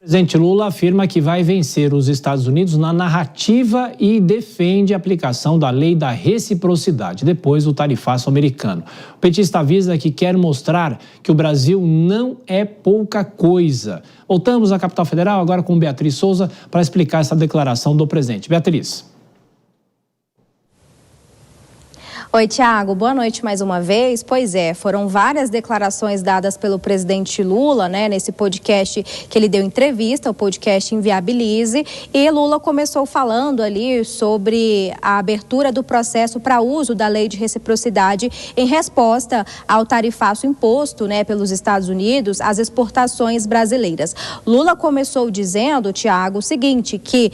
O presidente Lula afirma que vai vencer os Estados Unidos na narrativa e defende a aplicação da lei da reciprocidade, depois do tarifaço americano. O petista avisa que quer mostrar que o Brasil não é pouca coisa. Voltamos à capital federal agora com Beatriz Souza para explicar essa declaração do presidente. Beatriz. Oi, Tiago. Boa noite mais uma vez. Pois é, foram várias declarações dadas pelo presidente Lula, nesse podcast que ele deu entrevista, o podcast Inviabilize, e Lula começou falando ali sobre a abertura do processo para uso da lei de reciprocidade em resposta ao tarifaço imposto, pelos Estados Unidos às exportações brasileiras. Lula começou dizendo, Tiago, o seguinte, que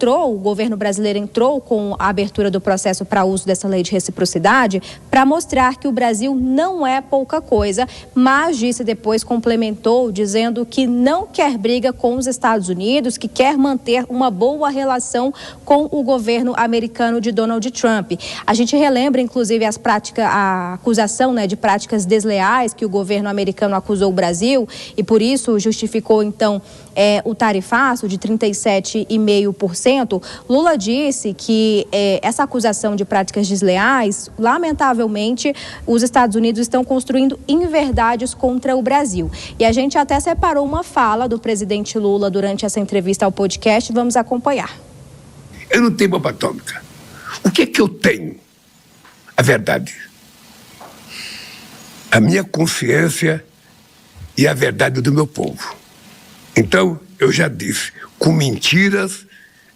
o governo brasileiro entrou com a abertura do processo para uso dessa lei de reciprocidade para mostrar que o Brasil não é pouca coisa, mas disse depois, complementou, dizendo que não quer briga com os Estados Unidos, que quer manter uma boa relação com o governo americano de Donald Trump. A gente relembra, inclusive, a acusação de práticas desleais que o governo americano acusou o Brasil e, por isso, justificou, então, o tarifaço de 37,5%. Lula disse que essa acusação de práticas desleais, lamentavelmente, os Estados Unidos estão construindo inverdades contra o Brasil. E a gente até separou uma fala do presidente Lula durante essa entrevista ao podcast. Vamos acompanhar. Eu não tenho bomba atômica. O que é que eu tenho? A verdade. A minha consciência e a verdade do meu povo. Então, eu já disse, com mentiras,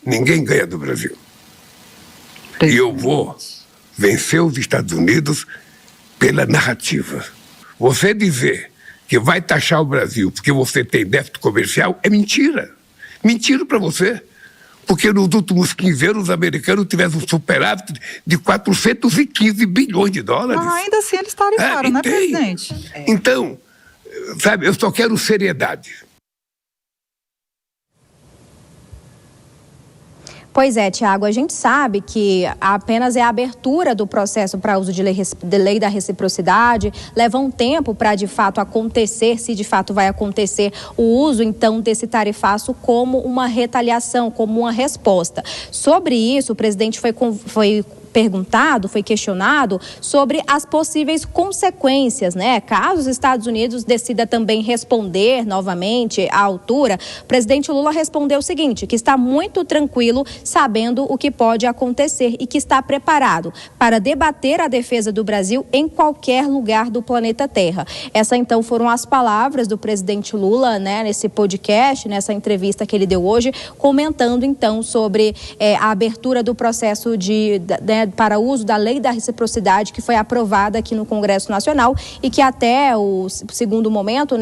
ninguém ganha do Brasil. E eu vou vencer os Estados Unidos pela narrativa. Você dizer que vai taxar o Brasil porque você tem déficit comercial é mentira. Mentira para você. Porque nos últimos 15 anos os americanos tiveram um superávit de 415 bilhões de dólares. Mas ainda assim eles tarifaram, né, presidente? Então, sabe, eu só quero seriedade. Pois é, Tiago, a gente sabe que apenas é a abertura do processo para uso de lei da reciprocidade, leva um tempo para de fato acontecer, se de fato vai acontecer o uso então desse tarifaço como uma retaliação, como uma resposta. Sobre isso, o presidente foi questionado sobre as possíveis consequências, caso os Estados Unidos decida também responder novamente à altura. O presidente Lula respondeu o seguinte, que está muito tranquilo, sabendo o que pode acontecer e que está preparado para debater a defesa do Brasil em qualquer lugar do planeta Terra. Essas então foram as palavras do presidente Lula, nesse podcast, nessa entrevista que ele deu hoje, comentando então sobre a abertura do processo para o uso da lei da reciprocidade que foi aprovada aqui no Congresso Nacional e que até o segundo momento,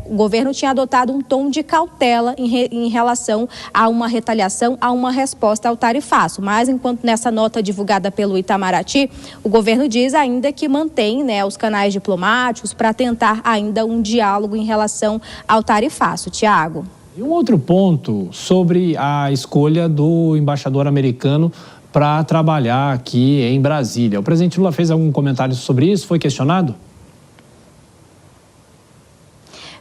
o governo tinha adotado um tom de cautela em relação a uma retaliação, a uma resposta ao tarifaço. Mas enquanto nessa nota divulgada pelo Itamaraty, o governo diz ainda que mantém, os canais diplomáticos para tentar ainda um diálogo em relação ao tarifaço. Tiago. E um outro ponto sobre a escolha do embaixador americano para trabalhar aqui em Brasília. O presidente Lula fez algum comentário sobre isso? Foi questionado?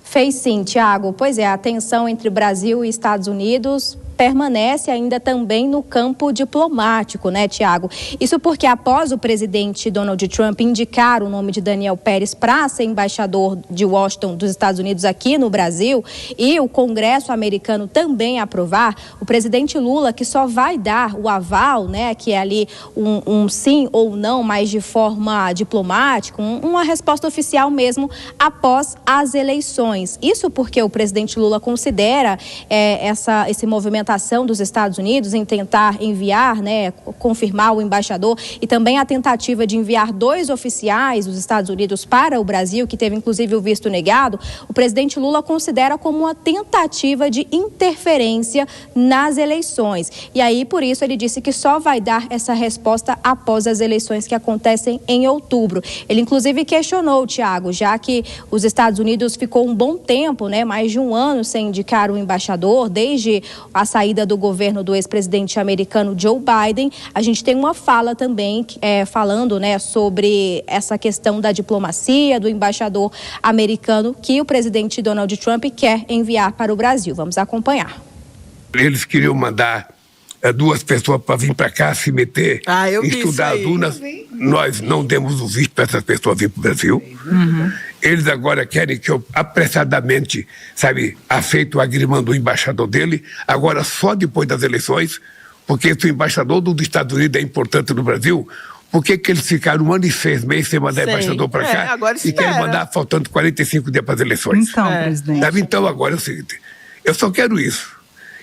Fez sim, Tiago. Pois é, a tensão entre Brasil e Estados Unidos permanece ainda também no campo diplomático, Tiago? Isso porque após o presidente Donald Trump indicar o nome de Daniel Pérez para ser embaixador de Washington dos Estados Unidos aqui no Brasil e o Congresso americano também aprovar, o presidente Lula, que só vai dar o aval, que é ali um sim ou não, mas de forma diplomática, uma resposta oficial mesmo após as eleições. Isso porque o presidente Lula considera esse movimento dos Estados Unidos em tentar enviar, confirmar o embaixador e também a tentativa de enviar 2 oficiais dos Estados Unidos para o Brasil, que teve inclusive o visto negado, o presidente Lula considera como uma tentativa de interferência nas eleições. E aí, por isso, ele disse que só vai dar essa resposta após as eleições que acontecem em outubro. Ele, inclusive, questionou, Tiago, já que os Estados Unidos ficou um bom tempo, mais de um ano sem indicar o embaixador, desde a saída do governo do ex-presidente americano Joe Biden. A gente tem uma fala também falando, né, sobre essa questão da diplomacia, do embaixador americano que o presidente Donald Trump quer enviar para o Brasil. Vamos acompanhar. Eles queriam mandar 2 pessoas para vir para cá se meter em estudar as urnas. Nós não demos o visto para essas pessoas vir para o Brasil. Eles agora querem que eu apressadamente, aceite o agrimando do embaixador dele, agora só depois das eleições, porque se o embaixador dos Estados Unidos é importante no Brasil, por que eles ficaram 1 ano e 6 meses sem mandar embaixador para cá e querem mandar faltando 45 dias para as eleições? Então, presidente. Então agora é o seguinte, eu só quero isso.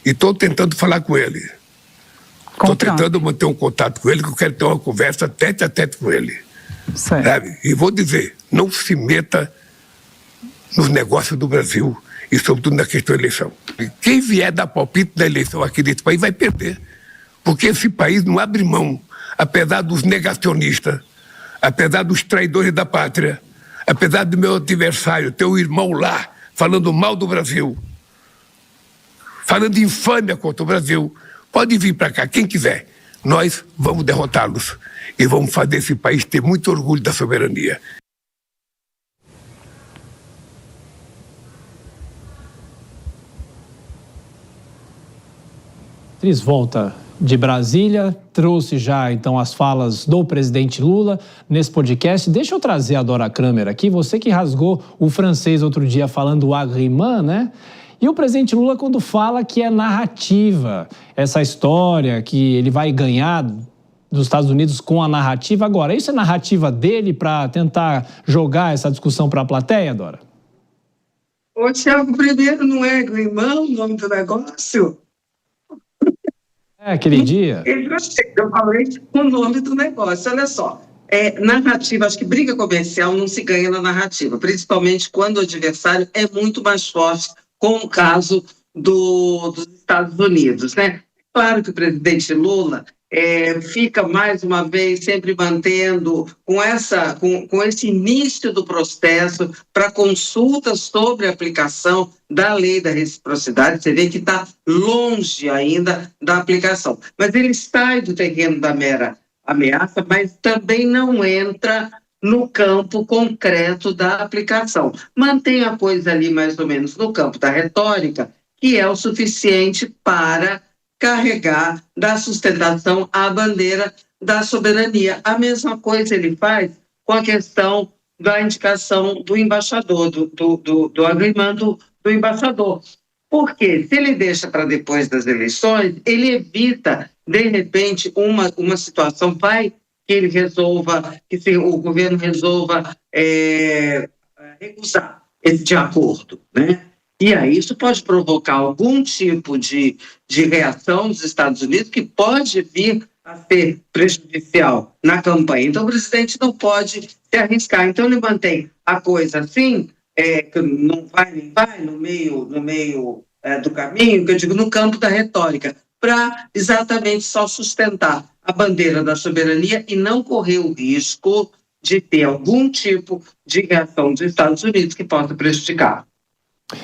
E estou tentando falar com ele. Estou tentando manter um contato com ele, que eu quero ter uma conversa tete a tete com ele. Sabe? E vou dizer, não se meta nos negócios do Brasil e sobretudo na questão da eleição. Quem vier dar palpite da eleição aqui nesse país vai perder. Porque esse país não abre mão, apesar dos negacionistas, apesar dos traidores da pátria, apesar do meu adversário, teu irmão lá, falando mal do Brasil, falando infâmia contra o Brasil. Pode vir para cá, quem quiser. Nós vamos derrotá-los e vamos fazer esse país ter muito orgulho da soberania. Cris volta de Brasília, trouxe já então as falas do presidente Lula nesse podcast. Deixa eu trazer a Dora Kramer aqui, você que rasgou o francês outro dia falando o agrimã, né? E o presidente Lula, quando fala que é narrativa, essa história que ele vai ganhar dos Estados Unidos com a narrativa. Agora, isso é narrativa dele para tentar jogar essa discussão para a plateia, Dora? Ô, Thiago, primeiro não é agrimã o nome do negócio? Aquele dia? Eu falei o nome do negócio, olha só. Narrativa, acho que briga comercial não se ganha na narrativa, principalmente quando o adversário é muito mais forte, como o caso dos Estados Unidos, né? Claro que o presidente Lula fica, mais uma vez, sempre mantendo com esse início do processo para consulta sobre a aplicação da lei da reciprocidade. Você vê que está longe ainda da aplicação. Mas ele sai do terreno da mera ameaça, mas também não entra no campo concreto da aplicação. Mantém a coisa ali mais ou menos no campo da retórica, que é o suficiente para carregar da sustentação à bandeira da soberania. A mesma coisa ele faz com a questão da indicação do embaixador, do agrimando do embaixador. Porque se ele deixa para depois das eleições, ele evita, de repente, uma situação, que ele resolva, que o governo resolva recusar esse acordo, né? E aí isso pode provocar algum tipo de reação dos Estados Unidos que pode vir a ser prejudicial na campanha. Então o presidente não pode se arriscar. Então ele mantém a coisa assim, que não vai nem vai, no meio do caminho, que eu digo, no campo da retórica, para exatamente só sustentar a bandeira da soberania e não correr o risco de ter algum tipo de reação dos Estados Unidos que possa prejudicar.